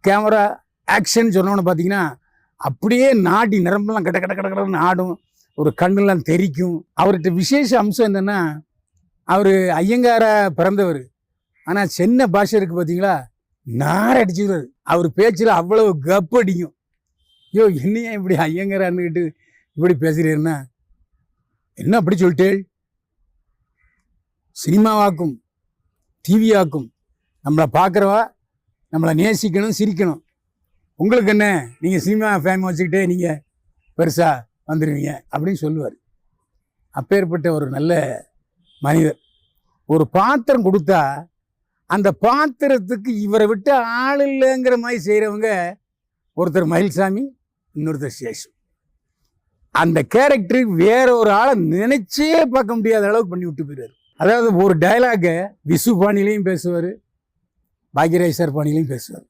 Camera action சொன்னோன்னு பார்த்தீங்கன்னா அப்படியே நாடி நரம்பெல்லாம் கட கட கட கடன்னு ஆடும், ஒரு கண்ணெல்லாம் தெரிக்கும். அவர்கிட்ட விசேஷ அம்சம் என்னென்னா, அவர் ஐயங்காரா பிறந்தவர், ஆனால் சென்னை பாஷை இருக்குது பார்த்தீங்களா, நார அடிச்சுடுவார். அவர் பேச்சில் அவ்வளவு கப்பு அடிக்கும். ஐயோ என்னையா இப்படி ஐயங்காரான்னுக்கிட்டு இப்படி பேசுகிறீர்னா, என்ன அப்படி சொல்லிட்டேள், சினிமாவாக்கும் டிவியாக்கும் நம்மளை பார்க்குறவா நம்மளை நேசிக்கணும், சிரிக்கணும். உங்களுக்கு என்ன, நீங்கள் சினிமா ஃபேன் வச்சுக்கிட்டே நீங்கள் பெருசாக வந்துடுவீங்க அப்படின்னு சொல்லுவார். அப்பேற்பட்ட ஒரு நல்ல மனிதர். ஒரு பாத்திரம் கொடுத்தா அந்த பாத்திரத்துக்கு இவரை விட்டு ஆள் இல்லைங்கிற மாதிரி செய்கிறவங்க ஒருத்தர் மயில்சாமி, இன்னொருத்தர் சேஷு. அந்த கேரக்டருக்கு வேற ஒரு ஆளை நினைச்சே பார்க்க முடியாத அளவுக்கு பண்ணி விட்டு போயிடுவார். அதாவது ஒரு டைலாகை விசு பாணிலையும் பேசுவார், பாக்யராஜ் சார் பாணிலையும் பேசுவார்.